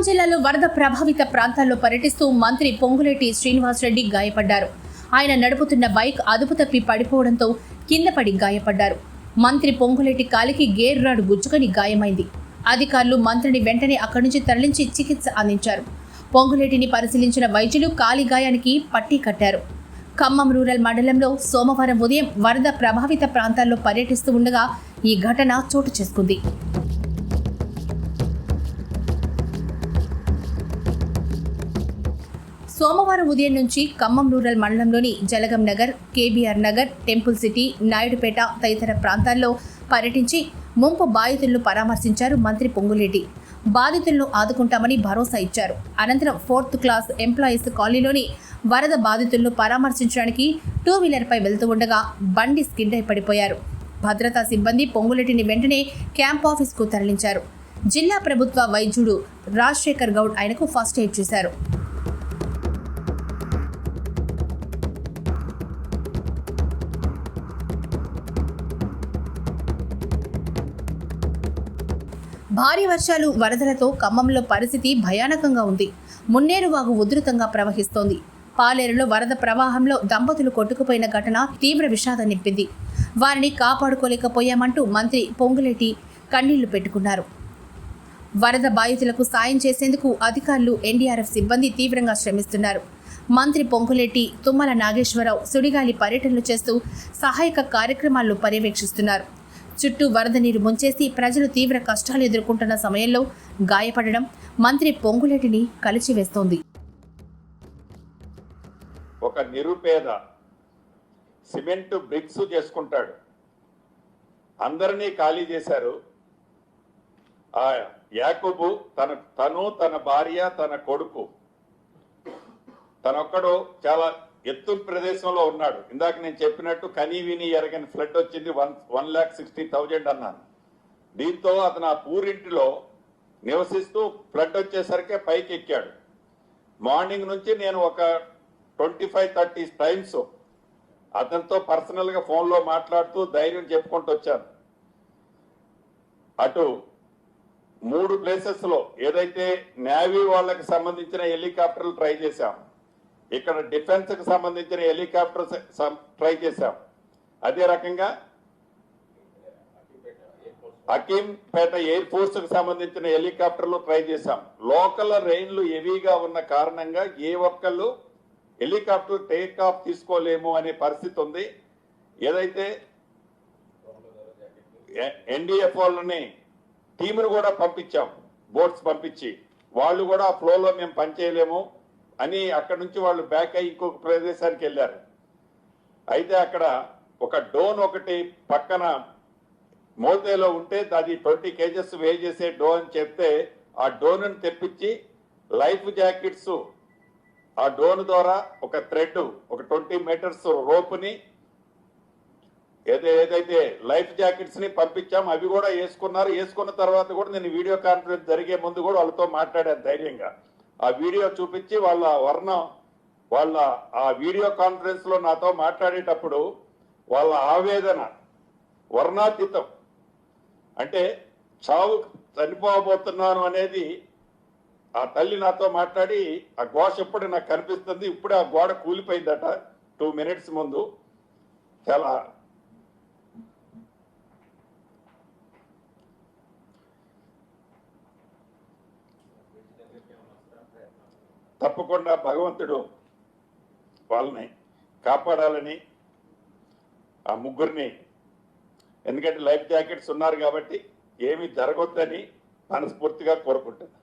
జిల్లాలో వరద ప్రభావిత ప్రాంతాల్లో పర్యటిస్తూ మంత్రి పొంగులేటి శ్రీనివాసరెడ్డి గాయపడ్డారు. ఆయన నడుపుతున్న బైక్ అదుపు తప్పి పడిపోవడంతో కింద పడి గాయపడ్డారు. మంత్రి పొంగులేటి కాలికి గేర్ రాడ్ గుచ్చుకొని గాయమైంది. అధికారులు మంత్రిని వెంటనే అక్కడి నుంచి తరలించి చికిత్స అందించారు. పొంగులేటిని పరిశీలించిన వైద్యులు కాలి గాయానికి పట్టీ కట్టారు. ఖమ్మం రూరల్ మండలంలో సోమవారం ఉదయం వరద ప్రభావిత ప్రాంతాల్లో పర్యటిస్తూ ఉండగా ఈ ఘటన చోటు చేసుకుంది. సోమవారం ఉదయం నుంచి ఖమ్మం రూరల్ మండలంలోని Jalagam Nagar, KBR Nagar, temple city, Naidupeta తదితర ప్రాంతాల్లో పర్యటించి ముంపు బాధితులను పరామర్శించారు మంత్రి పొంగులేటి. బాధితులను ఆదుకుంటామని భరోసా ఇచ్చారు. అనంతరం 4th క్లాస్ ఎంప్లాయీస్ కాలనీలోని వరద బాధితులను పరామర్శించడానికి 2-వీలర్పై వెళ్తూ ఉండగా బండి స్కిడ్ అయి పడిపోయారు. భద్రతా సిబ్బంది పొంగులేటిని వెంటనే క్యాంప్ ఆఫీస్కు తరలించారు. జిల్లా ప్రభుత్వ వైద్యుడు రాజశేఖర్ గౌడ్ ఆయనకు ఫస్ట్ ఎయిడ్ చేశారు. భారీ వర్షాలు, వరదలతో ఖమ్మంలో పరిస్థితి భయానకంగా ఉంది. మున్నేరువాగు ఉధృతంగా ప్రవహిస్తోంది. పాలేరులో వరద ప్రవాహంలో దంపతులు కొట్టుకుపోయిన ఘటన తీవ్ర విషాదం నింపింది. వారిని కాపాడుకోలేకపోయామంటూ మంత్రి పొంగులేటి కన్నీళ్లు పెట్టుకున్నారు. వరద బాధితులకు సాయం చేసేందుకు అధికారులు, ఎన్డీఆర్ఎఫ్ సిబ్బంది తీవ్రంగా శ్రమిస్తున్నారు. మంత్రి పొంగులేటి, తుమ్మల నాగేశ్వరరావు సుడిగాలి పర్యటనలు చేస్తూ సహాయక కార్యక్రమాలను పర్యవేక్షిస్తున్నారు. చుట్టూ వరద నీరు ముంచేసి ప్రజలు తీవ్ర కష్టాలు ఎదుర్కొంటున్న సమయంలో గాయపడడం మంత్రి పొంగులేటిని కలిచివేస్తోంది. ఒక నిరుపేద సిమెంట్ బ్రిక్స్ చేసుకుంటాడు, అందరినీ ఖాళీ చేశారు. ఆ యాకూబు తన భార్య, తన కొడుకు, తనొక్కడు చాలా ఎత్తు ప్రదేశంలో ఉన్నాడు. ఇందాక నేను చెప్పినట్టు కనీ విని ఎరగని ఫ్లడ్ వచ్చింది. 1,60,000 అన్నాను. దీంతో అతను ఆ పూరింటిలో నివసిస్తూ ఫ్లడ్ వచ్చేసరికి పైకి ఎక్కాడు. మార్నింగ్ నుంచి నేను ఒక 25-30 టైమ్స్ అతనితో పర్సనల్గా ఫోన్లో మాట్లాడుతూ ధైర్యం చెప్పుకుంటూ వచ్చాను. అటు 3 ప్లేసెస్లో ఏదైతే నేవీ వాళ్ళకి సంబంధించిన హెలికాప్టర్లు ట్రై చేశాం, ఇక్కడ డిఫెన్స్ కి సంబంధించిన హెలికాప్టర్స్ ట్రై చేశాం. అదే రకంగా హకీంపేట ఎయిర్ ఫోర్స్ కి సంబంధించిన హెలికాప్టర్లు ట్రై చేశాం. లోకల్ రైన్లు హెవీగా ఉన్న కారణంగా ఏ ఒక్కళ్ళు హెలికాప్టర్ టేక్ ఆఫ్ తీసుకోలేము అనే పరిస్థితి ఉంది. ఏదైతే ఎన్డీఎఫ్ వాళ్ళని టీమును కూడా పంపించాం, బోట్స్ పంపించి, వాళ్ళు కూడా ఆ ఫ్లోలో మేము పనిచేయలేము అని అక్కడి నుంచి వాళ్ళు బ్యాక్ అయ్యి ఇంకొక ప్రదేశానికి వెళ్ళారు. అయితే అక్కడ ఒక డోన్ ఒకటి పక్కన మోతేలో ఉంటే అది 20 kgs వే చేసే డోన్ అని చెప్తే ఆ డోన్ తెప్పించి లైఫ్ జాకెట్స్, ఆ డోన్ ద్వారా ఒక థ్రెడ్, ఒక 20 మీటర్స్ రోప్ని, ఏదైతే లైఫ్ జాకెట్స్ ని పంపించాం. అవి కూడా వేసుకున్నారు. వేసుకున్న తర్వాత కూడా నేను వీడియో కాన్ఫరెన్స్ జరిగే ముందు కూడా వాళ్ళతో మాట్లాడాను ధైర్యంగా. ఆ వీడియో చూపించి వాళ్ళ ఆ వీడియో కాన్ఫరెన్స్ లో నాతో మాట్లాడేటప్పుడు వాళ్ళ ఆవేదన వర్ణాతీతం. అంటే చావు చనిపోబోతున్నాను అనేది ఆ తల్లి నాతో మాట్లాడి, ఆ ఘోష ఎప్పుడు నాకు కనిపిస్తుంది. ఇప్పుడే ఆ గోడ కూలిపోయిందట 2 minutes ముందు. చాలా తప్పకుండా భగవంతుడు వాళ్ళని కాపాడాలని, ఆ ముగ్గురిని, ఎందుకంటే లైఫ్ జాకెట్స్ ఉన్నారు కాబట్టి ఏమీ జరగొద్దని మనస్ఫూర్తిగా కోరుకుంటున్నాను.